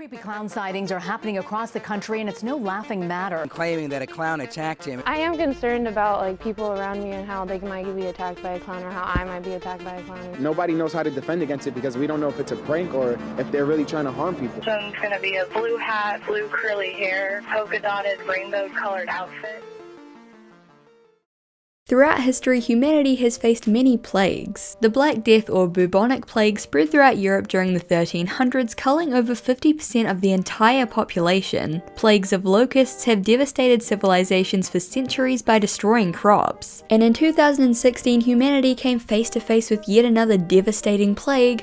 Creepy clown sightings are happening across the country, and it's no laughing matter. Claiming that a clown attacked him. I am concerned about people around me and how they might be attacked by a clown or how I might be attacked by a clown. Nobody knows how to defend against it because we don't know if it's a prank or if they're really trying to harm people. Someone's going to be a blue hat, blue curly hair, polka dotted, rainbow colored outfit. Throughout history, humanity has faced many plagues. The Black Death or bubonic plague spread throughout Europe during the 1300s, culling over 50% of the entire population. Plagues of locusts have devastated civilizations for centuries by destroying crops. And in 2016, humanity came face to face with yet another devastating plague,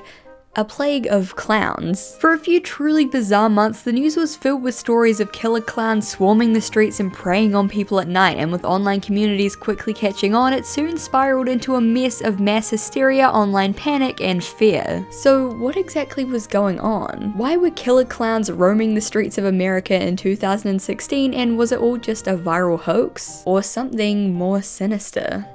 a plague of clowns. For a few truly bizarre months, the news was filled with stories of killer clowns swarming the streets and preying on people at night, and with online communities quickly catching on, it soon spiraled into a mess of mass hysteria, online panic, and fear. So what exactly was going on? Why were killer clowns roaming the streets of America in 2016, and was it all just a viral hoax? Or something more sinister?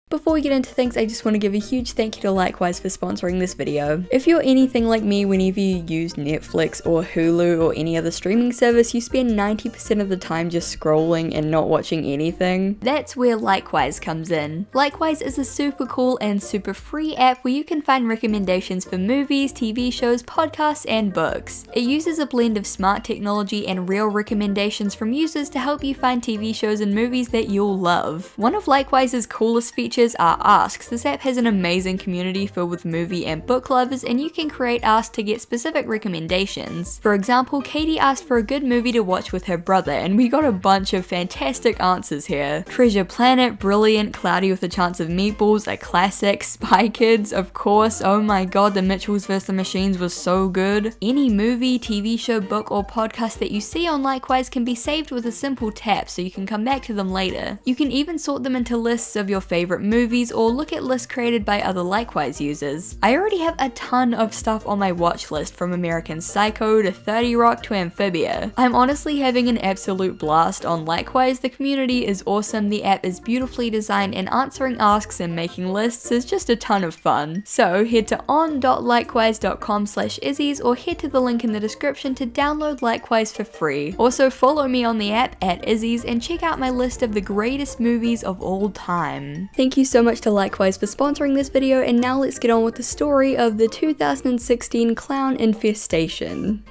Before we get into things, I just want to give a huge thank you to Likewise for sponsoring this video. If you're anything like me, whenever you use Netflix or Hulu or any other streaming service, you spend 90% of the time just scrolling and not watching anything. That's where Likewise comes in. Likewise is a super cool and super free app where you can find recommendations for movies, TV shows, podcasts, and books. It uses a blend of smart technology and real recommendations from users to help you find TV shows and movies that you'll love. One of Likewise's coolest features are asks. This app has an amazing community filled with movie and book lovers, and you can create asks to get specific recommendations. For example, Katie asked for a good movie to watch with her brother, and we got a bunch of fantastic answers here. Treasure Planet, brilliant, Cloudy with a Chance of Meatballs, a classic, Spy Kids, of course, oh my god, The Mitchells vs. the Machines was so good. Any movie, TV show, book, or podcast that you see on Likewise can be saved with a simple tap, so you can come back to them later. You can even sort them into lists of your favorite movies or look at lists created by other Likewise users. I already have a ton of stuff on my watch list, from American Psycho to 30 Rock to Amphibia. I'm honestly having an absolute blast on Likewise. The community is awesome, the app is beautifully designed, and answering asks and making lists is just a ton of fun. So head to on.likewise.com/izzies or head to the link in the description to download Likewise for free. Also follow me on the app @izzies and check out my list of the greatest movies of all time. Thank you so much to Likewise for sponsoring this video, and now let's get on with the story of the 2016 clown infestation.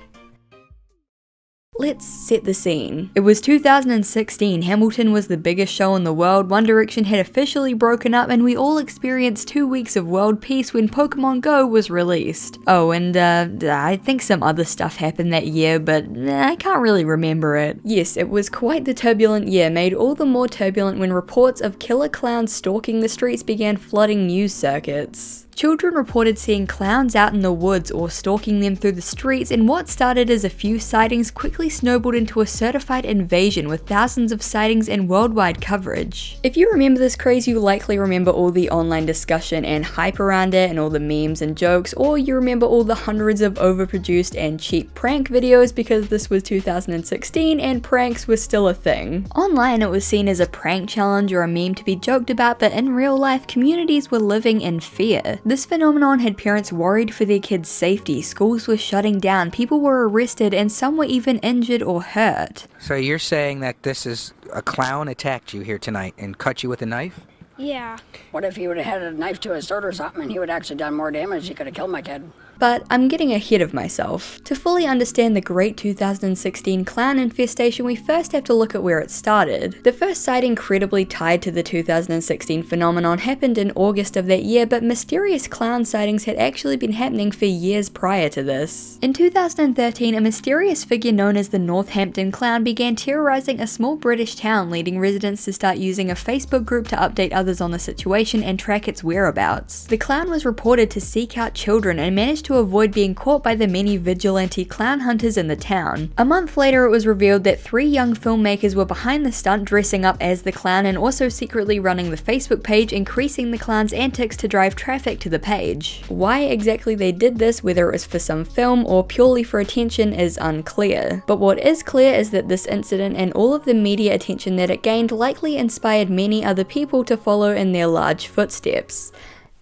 Let's set the scene. It was 2016, Hamilton was the biggest show in the world, One Direction had officially broken up, and we all experienced 2 weeks of world peace when Pokemon Go was released. Oh, and I think some other stuff happened that year, but I can't really remember it. Yes, it was quite the turbulent year, made all the more turbulent when reports of killer clowns stalking the streets began flooding news circuits. Children reported seeing clowns out in the woods or stalking them through the streets, and what started as a few sightings quickly snowballed into a certified invasion with thousands of sightings and worldwide coverage. If you remember this craze, you likely remember all the online discussion and hype around it and all the memes and jokes, or you remember all the hundreds of overproduced and cheap prank videos because this was 2016 and pranks were still a thing. Online it was seen as a prank challenge or a meme to be joked about, but in real life communities were living in fear. This phenomenon had parents worried for their kids' safety, schools were shutting down, people were arrested, and some were even injured or hurt. So you're saying that this is a clown attacked you here tonight and cut you with a knife? Yeah. What if he would have had a knife to his throat or something and he would have actually done more damage? He could have killed my kid. But I'm getting ahead of myself. To fully understand the great 2016 clown infestation, we first have to look at where it started. The first sighting credibly tied to the 2016 phenomenon happened in August of that year, but mysterious clown sightings had actually been happening for years prior to this. In 2013, a mysterious figure known as the Northampton Clown began terrorizing a small British town, leading residents to start using a Facebook group to update others on the situation and track its whereabouts. The clown was reported to seek out children and managed to avoid being caught by the many vigilante clown hunters in the town. A month later, it was revealed that 3 young filmmakers were behind the stunt, dressing up as the clown and also secretly running the Facebook page, increasing the clown's antics to drive traffic to the page. Why exactly they did this, whether it was for some film or purely for attention, is unclear. But what is clear is that this incident and all of the media attention that it gained likely inspired many other people to follow in their large footsteps.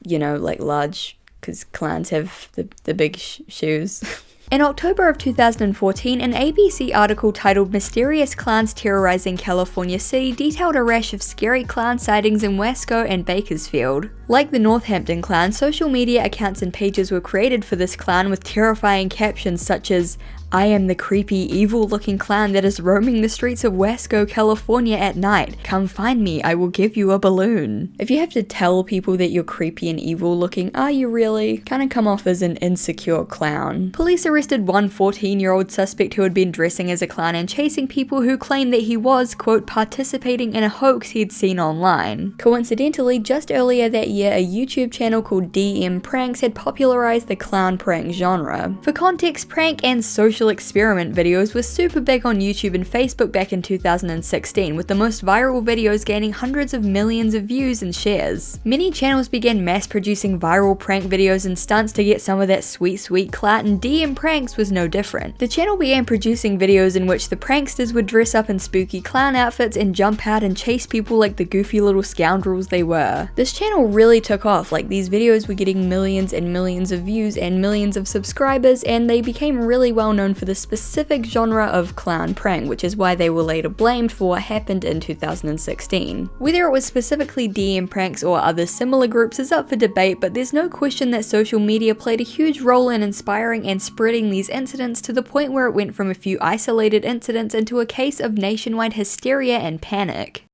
You know, like large, because clowns have the big shoes. In October of 2014, an ABC article titled "Mysterious Clowns Terrorizing California City" detailed a rash of scary clown sightings in Wasco and Bakersfield. Like the Northampton clown, social media accounts and pages were created for this clown with terrifying captions such as, "I am the creepy, evil-looking clown that is roaming the streets of Wasco, California at night. Come find me, I will give you a balloon." If you have to tell people that you're creepy and evil-looking, are you really? Kinda come off as an insecure clown. Police arrested one 14-year-old suspect who had been dressing as a clown and chasing people who claimed that he was, quote, participating in a hoax he'd seen online. Coincidentally, just earlier that year, a YouTube channel called DM Pranks had popularized the clown prank genre. For context, prank and social experiment videos were super big on YouTube and Facebook back in 2016, with the most viral videos gaining hundreds of millions of views and shares. Many channels began mass producing viral prank videos and stunts to get some of that sweet clout, and DM Pranks was no different. The channel began producing videos in which the pranksters would dress up in spooky clown outfits and jump out and chase people like the goofy little scoundrels they were. This channel really took off, like these videos were getting millions and millions of views and millions of subscribers, and they became really well known for the specific genre of clown prank, which is why they were later blamed for what happened in 2016. Whether it was specifically DM Pranks or other similar groups is up for debate, but there's no question that social media played a huge role in inspiring and spreading these incidents to the point where it went from a few isolated incidents into a case of nationwide hysteria and panic.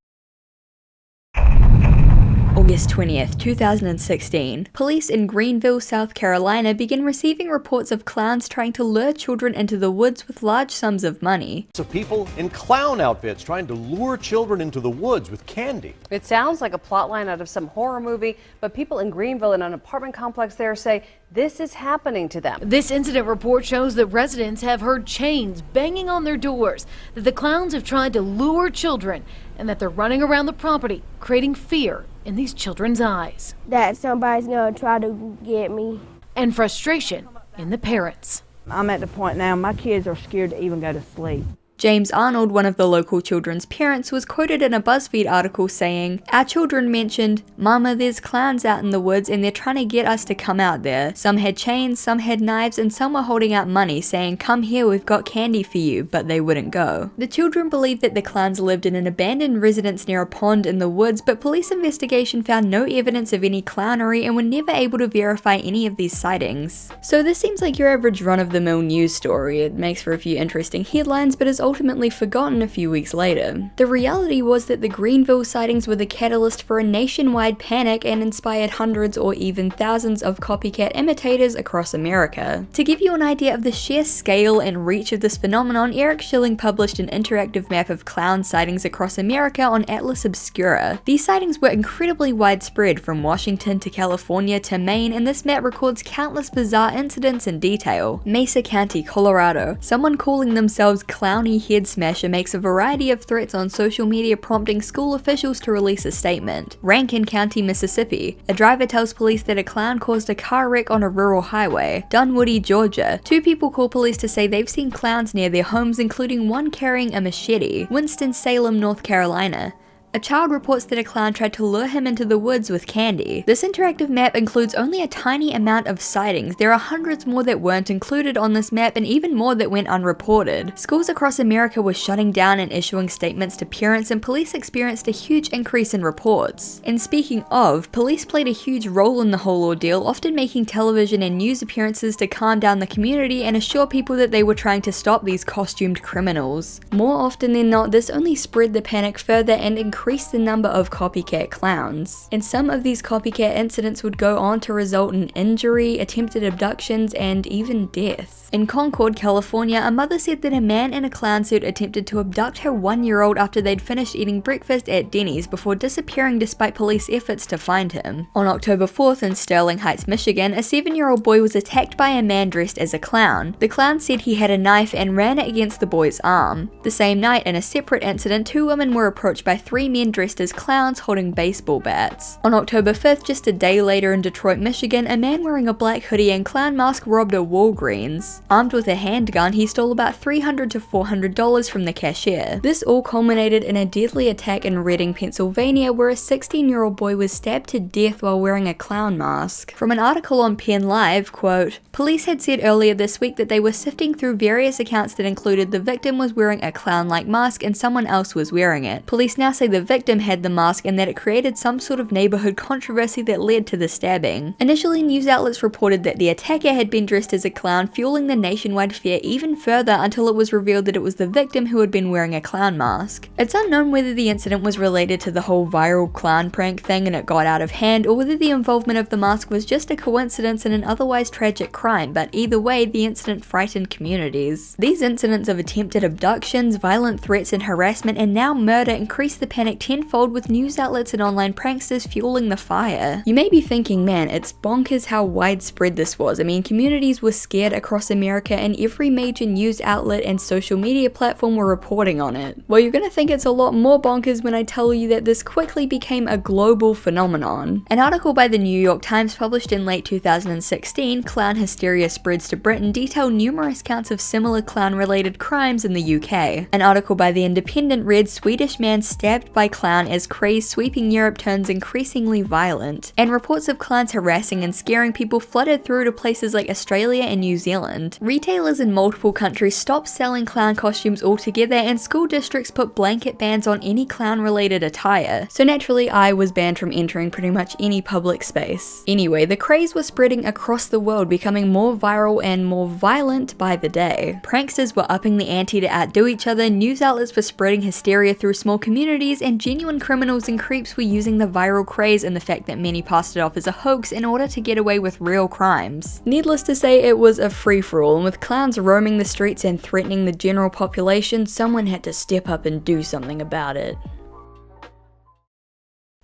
August 20th, 2016, police in Greenville, South Carolina began receiving reports of clowns trying to lure children into the woods with large sums of money. So people in clown outfits trying to lure children into the woods with candy. It sounds like a plotline out of some horror movie, but people in Greenville in an apartment complex there say this is happening to them. This incident report shows that residents have heard chains banging on their doors, that the clowns have tried to lure children, and that they're running around the property, creating fear in these children's eyes. That somebody's gonna try to get me. And frustration in the parents. I'm at the point now, my kids are scared to even go to sleep. James Arnold, one of the local children's parents, was quoted in a BuzzFeed article saying, "Our children mentioned, 'Mama, there's clowns out in the woods and they're trying to get us to come out there. Some had chains, some had knives, and some were holding out money saying, 'Come here, we've got candy for you,' but they wouldn't go." The children believed that the clowns lived in an abandoned residence near a pond in the woods, but police investigation found no evidence of any clownery and were never able to verify any of these sightings. So this seems like your average run-of-the-mill news story. It makes for a few interesting headlines, but is ultimately forgotten a few weeks later. The reality was that the Greenville sightings were the catalyst for a nationwide panic and inspired hundreds or even thousands of copycat imitators across America. To give you an idea of the sheer scale and reach of this phenomenon, Eric Schilling published an interactive map of clown sightings across America on Atlas Obscura. These sightings were incredibly widespread, from Washington to California to Maine, and this map records countless bizarre incidents in detail. Mesa County, Colorado. Someone calling themselves Clowny Head Smasher makes a variety of threats on social media, prompting school officials to release a statement. Rankin County, Mississippi. A driver tells police that a clown caused a car wreck on a rural highway. Dunwoody, Georgia. 2 people call police to say they've seen clowns near their homes, including one carrying a machete. Winston-Salem, North Carolina. A child reports that a clown tried to lure him into the woods with candy. This interactive map includes only a tiny amount of sightings. There are hundreds more that weren't included on this map and even more that went unreported. Schools across America were shutting down and issuing statements to parents, and police experienced a huge increase in reports. And speaking of, police played a huge role in the whole ordeal, often making television and news appearances to calm down the community and assure people that they were trying to stop these costumed criminals. More often than not, this only spread the panic further and increased the number of copycat clowns. And some of these copycat incidents would go on to result in injury, attempted abductions, and even death. In Concord, California, a mother said that a man in a clown suit attempted to abduct her 1-year-old after they'd finished eating breakfast at Denny's before disappearing despite police efforts to find him. On October 4th in Sterling Heights, Michigan, a 7-year-old boy was attacked by a man dressed as a clown. The clown said he had a knife and ran it against the boy's arm. The same night, in a separate incident, 2 women were approached by 3 3 men dressed as clowns holding baseball bats. On October 5th, just a day later in Detroit, Michigan, a man wearing a black hoodie and clown mask robbed a Walgreens. Armed with a handgun, he stole about $300 to $400 from the cashier. This all culminated in a deadly attack in Reading, Pennsylvania, where a 16-year-old boy was stabbed to death while wearing a clown mask. From an article on Penn Live, quote, "Police had said earlier this week that they were sifting through various accounts that included the victim was wearing a clown-like mask and someone else was wearing it. Police now say the victim had the mask and that it created some sort of neighborhood controversy that led to the stabbing." Initially, news outlets reported that the attacker had been dressed as a clown, fueling the nationwide fear even further until it was revealed that it was the victim who had been wearing a clown mask. It's unknown whether the incident was related to the whole viral clown prank thing and it got out of hand, or whether the involvement of the mask was just a coincidence in an otherwise tragic crime, but either way, the incident frightened communities. These incidents of attempted abductions, violent threats and harassment, and now murder increased the panic tenfold, with news outlets and online pranksters fueling the fire. You may be thinking, man, it's bonkers how widespread this was. I mean, communities were scared across America and every major news outlet and social media platform were reporting on it. Well, you're gonna think it's a lot more bonkers when I tell you that this quickly became a global phenomenon. An article by the New York Times published in late 2016, "Clown Hysteria Spreads to Britain," detailed numerous counts of similar clown-related crimes in the UK. An article by The Independent read, "Swedish man stabbed by clown as craze sweeping Europe turns increasingly violent," and reports of clowns harassing and scaring people flooded through to places like Australia and New Zealand. Retailers in multiple countries stopped selling clown costumes altogether, and school districts put blanket bans on any clown-related attire. So naturally, I was banned from entering pretty much any public space. Anyway, the craze was spreading across the world, becoming more viral and more violent by the day. Pranksters were upping the ante to outdo each other, news outlets were spreading hysteria through small communities, and genuine criminals and creeps were using the viral craze and the fact that many passed it off as a hoax in order to get away with real crimes. Needless to say, it was a free-for-all, and with clowns roaming the streets and threatening the general population, someone had to step up and do something about it.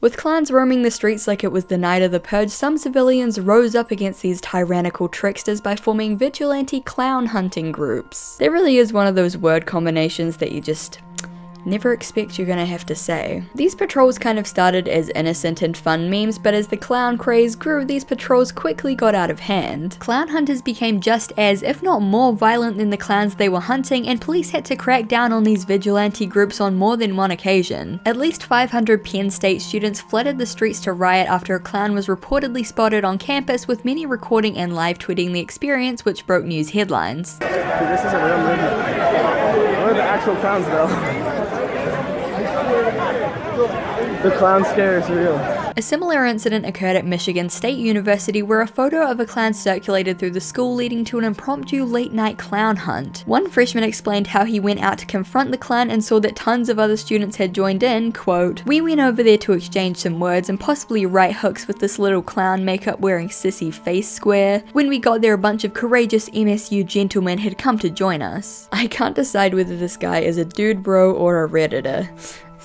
With clowns roaming the streets like it was the night of the purge, some civilians rose up against these tyrannical tricksters by forming vigilante clown hunting groups. There really is one of those word combinations that you just never expect you're gonna have to say. These patrols kind of started as innocent and fun memes, but as the clown craze grew, these patrols quickly got out of hand. Clown hunters became just as, if not more, violent than the clowns they were hunting, and police had to crack down on these vigilante groups on more than one occasion. At least 500 Penn State students flooded the streets to riot after a clown was reportedly spotted on campus, with many recording and live tweeting the experience, which broke news headlines. Dude, this isn't real movie. Where are the actual clowns though? The clown scare is real. A similar incident occurred at Michigan State University, where a photo of a clown circulated through the school, leading to an impromptu late-night clown hunt. One freshman explained how he went out to confront the clown and saw that tons of other students had joined in, quote, "We went over there to exchange some words and possibly right hooks with this little clown makeup wearing sissy face square. When we got there, a bunch of courageous MSU gentlemen had come to join us." I can't decide whether this guy is a dude bro or a Redditor.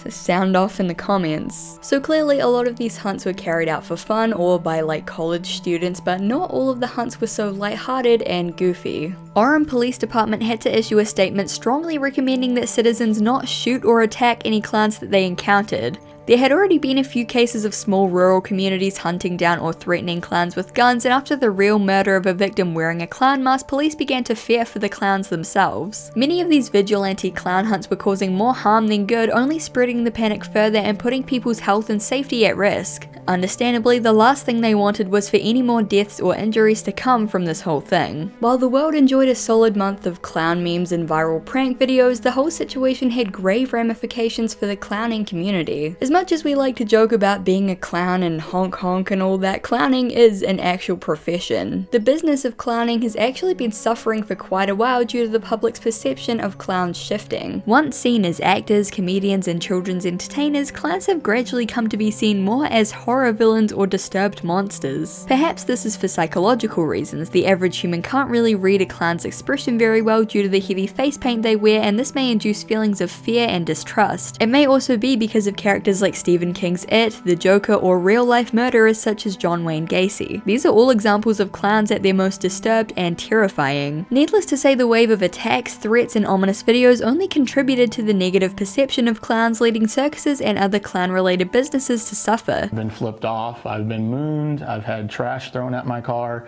So sound off in the comments. So clearly a lot of these hunts were carried out for fun or by like college students, but not all of the hunts were so lighthearted and goofy. Orem Police Department had to issue a statement strongly recommending that citizens not shoot or attack any clowns that they encountered. There had already been a few cases of small rural communities hunting down or threatening clowns with guns, and after the real murder of a victim wearing a clown mask, police began to fear for the clowns themselves. Many of these vigilante clown hunts were causing more harm than good, only spreading the panic further and putting people's health and safety at risk. Understandably, the last thing they wanted was for any more deaths or injuries to come from this whole thing. While the world enjoyed a solid month of clown memes and viral prank videos, the whole situation had grave ramifications for the clowning community. As much as we like to joke about being a clown and honk honk and all that, clowning is an actual profession. The business of clowning has actually been suffering for quite a while due to the public's perception of clowns shifting. Once seen as actors, comedians, and children's entertainers, clowns have gradually come to be seen more as horror villains or disturbed monsters. Perhaps this is for psychological reasons. The average human can't really read a clown's expression very well due to the heavy face paint they wear, and this may induce feelings of fear and distrust. It may also be because of characters like like Stephen King's It, the Joker, or real-life murderers such as John Wayne Gacy. These are all examples of clowns at their most disturbed and terrifying. Needless to say, the wave of attacks, threats, and ominous videos only contributed to the negative perception of clowns, leading circuses and other clown-related businesses to suffer. I've been flipped off, I've been mooned, I've had trash thrown at my car.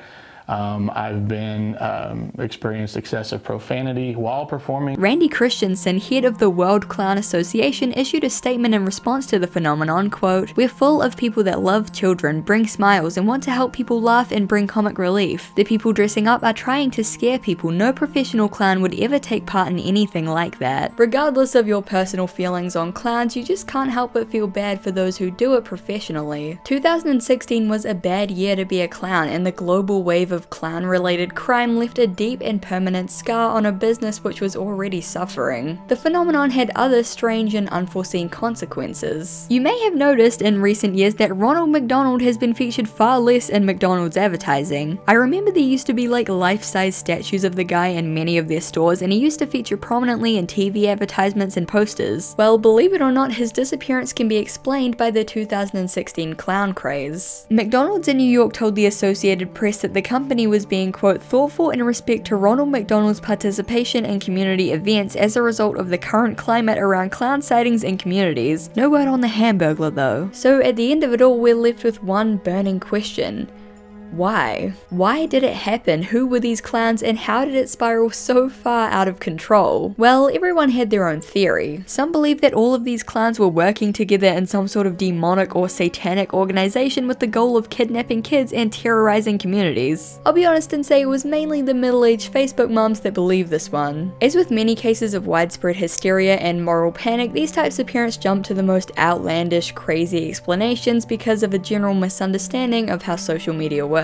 I've been experienced excessive profanity while performing. Randy Christensen, head of the World Clown Association, issued a statement in response to the phenomenon, quote, "We're full of people that love children, bring smiles, and want to help people laugh and bring comic relief. The people dressing up are trying to scare people. No professional clown would ever take part in anything like that." Regardless of your personal feelings on clowns, you just can't help but feel bad for those who do it professionally. 2016 was a bad year to be a clown, and the global wave of clown-related crime left a deep and permanent scar on a business which was already suffering. The phenomenon had other strange and unforeseen consequences. You may have noticed in recent years that Ronald McDonald has been featured far less in McDonald's advertising. I remember there used to be like life-size statues of the guy in many of their stores, and he used to feature prominently in TV advertisements and posters. Well, believe it or not, his disappearance can be explained by the 2016 clown craze. McDonald's in New York told the Associated Press that the company was being, quote, thoughtful in respect to Ronald McDonald's participation in community events as a result of the current climate around clown sightings in communities. No word on the Hamburglar though. So at the end of it all, we're left with one burning question. Why? Why did it happen? Who were these clowns, and how did it spiral so far out of control? Well, everyone had their own theory. Some believe that all of these clowns were working together in some sort of demonic or satanic organization with the goal of kidnapping kids and terrorizing communities. I'll be honest and say it was mainly the middle-aged Facebook moms that believe this one. As with many cases of widespread hysteria and moral panic, these types of parents jump to the most outlandish, crazy explanations because of a general misunderstanding of how social media works.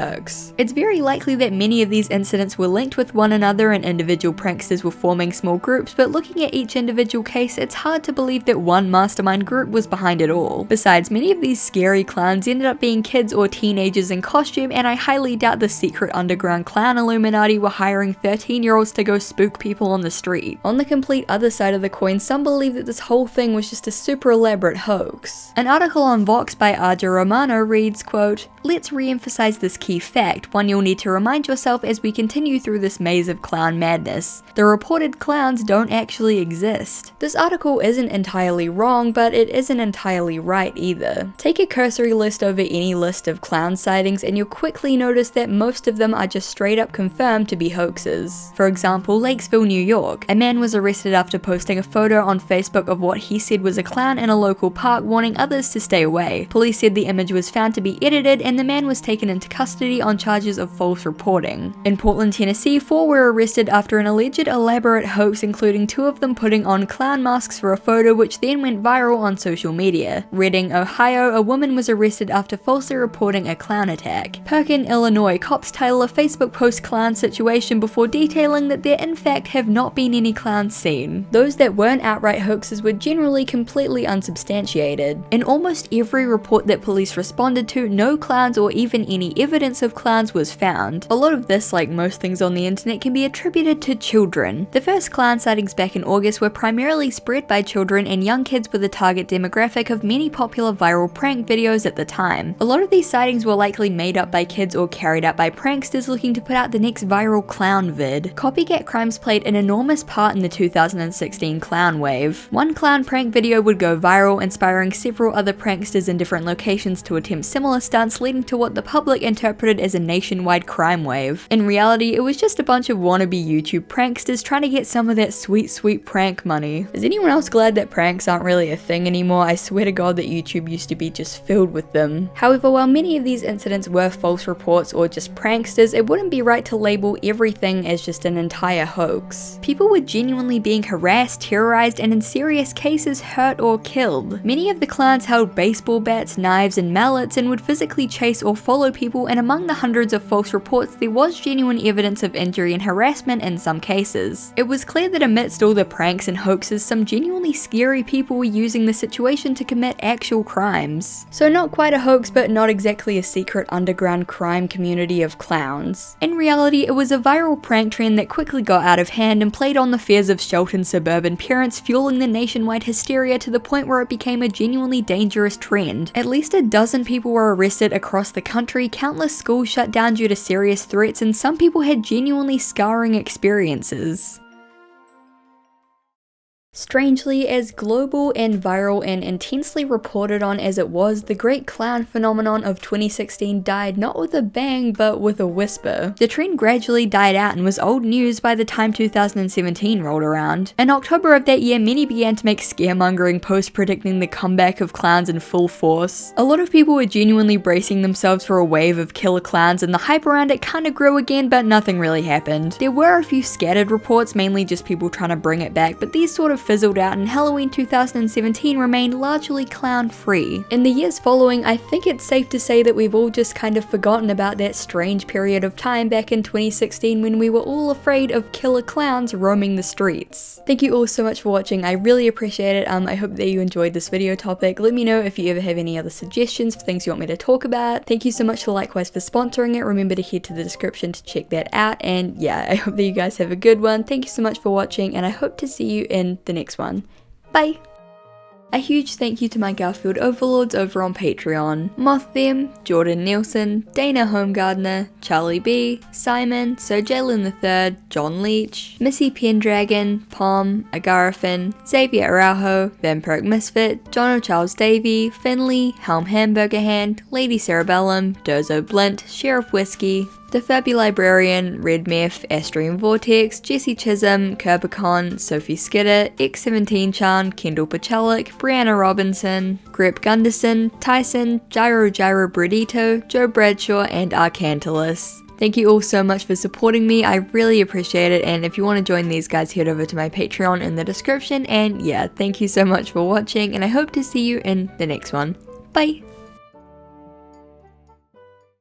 It's very likely that many of these incidents were linked with one another and individual pranksters were forming small groups, but looking at each individual case, it's hard to believe that one mastermind group was behind it all. Besides, many of these scary clowns ended up being kids or teenagers in costume, and I highly doubt the secret underground clown Illuminati were hiring 13-year-olds to go spook people on the street. On the complete other side of the coin, some believe that this whole thing was just a super elaborate hoax. An article on Vox by Arja Romano reads, quote, "Let's re-emphasize this key fact, one you'll need to remind yourself as we continue through this maze of clown madness. The reported clowns don't actually exist." This article isn't entirely wrong, but it isn't entirely right either. Take a cursory list over any list of clown sightings and you'll quickly notice that most of them are just straight up confirmed to be hoaxes. For example, Lakesville, New York. A man was arrested after posting a photo on Facebook of what he said was a clown in a local park, warning others to stay away. Police said the image was found to be edited and the man was taken into custody on charges of false reporting. In Portland, Tennessee, 4 were arrested after an alleged elaborate hoax, including 2 of them putting on clown masks for a photo which then went viral on social media. Reading, Ohio, a woman was arrested after falsely reporting a clown attack. Perkin, Illinois, cops title a Facebook post clown situation before detailing that there in fact have not been any clowns seen. Those that weren't outright hoaxes were generally completely unsubstantiated. In almost every report that police responded to, no clowns or even any evidence of clowns was found. A lot of this, like most things on the internet, can be attributed to children. The first clown sightings back in August were primarily spread by children, and young kids were the target demographic of many popular viral prank videos at the time. A lot of these sightings were likely made up by kids or carried out by pranksters looking to put out the next viral clown vid. Copycat crimes played an enormous part in the 2016 clown wave. One clown prank video would go viral, inspiring several other pranksters in different locations to attempt similar stunts, leading to what the public interpreted as a nationwide crime wave. In reality, it was just a bunch of wannabe YouTube pranksters trying to get some of that sweet prank money. Is anyone else glad that pranks aren't really a thing anymore? I swear to God that YouTube used to be just filled with them. However, while many of these incidents were false reports or just pranksters, it wouldn't be right to label everything as just an entire hoax. People were genuinely being harassed, terrorized, and in serious cases hurt or killed. Many of the clowns held baseball bats, knives, and mallets and would physically chase or follow people in and among the hundreds of false reports, there was genuine evidence of injury and harassment in some cases. It was clear that amidst all the pranks and hoaxes, some genuinely scary people were using the situation to commit actual crimes. So not quite a hoax, but not exactly a secret underground crime community of clowns. In reality, it was a viral prank trend that quickly got out of hand and played on the fears of sheltered suburban parents, fueling the nationwide hysteria to the point where it became a genuinely dangerous trend. At least a dozen people were arrested across the country, countless schools shut down due to serious threats, and some people had genuinely scarring experiences. Strangely, as global and viral and intensely reported on as it was, the Great Clown phenomenon of 2016 died not with a bang, but with a whisper. The trend gradually died out and was old news by the time 2017 rolled around. In October of that year, many began to make scaremongering posts predicting the comeback of clowns in full force. A lot of people were genuinely bracing themselves for a wave of killer clowns, and the hype around it kinda grew again, but nothing really happened. There were a few scattered reports, mainly just people trying to bring it back, but these sort of fizzled out, and Halloween 2017 remained largely clown-free. In the years following, I think it's safe to say that we've all just kind of forgotten about that strange period of time back in 2016 when we were all afraid of killer clowns roaming the streets. Thank you all so much for watching, I really appreciate it. I hope that you enjoyed this video topic. Let me know if you ever have any other suggestions for things you want me to talk about. Thank you so much to Likewise for sponsoring it. Remember to head to the description to check that out, and yeah, I hope that you guys have a good one. Thank you so much for watching, and I hope to see you in the next one. Bye! A huge thank you to my Garfield overlords over on Patreon: Moth Them, Jordan Nelson, Dana Homegardner, Charlie B, Simon, Sir Jalen III, John Leach, Missy Pendragon, Pom, Agarafin, Xavier Araujo, Vampiric Misfit, John Charles Davey, Finley, Helm Hamburger Hand, Lady Cerebellum, Durzo Blint, Sheriff Whiskey, The Fabby Librarian, Red Meth, Astrian Vortex, Jesse Chisholm, Kerbicon, Sophie Skidder, X17 Chan, Kendall Pachalik, Brianna Robinson, Grep Gunderson, Tyson, Gyro Bredito, Joe Bradshaw, and Arcantilus. Thank you all so much for supporting me, I really appreciate it, and if you want to join these guys, head over to my Patreon in the description, and yeah, thank you so much for watching, and I hope to see you in the next one. Bye!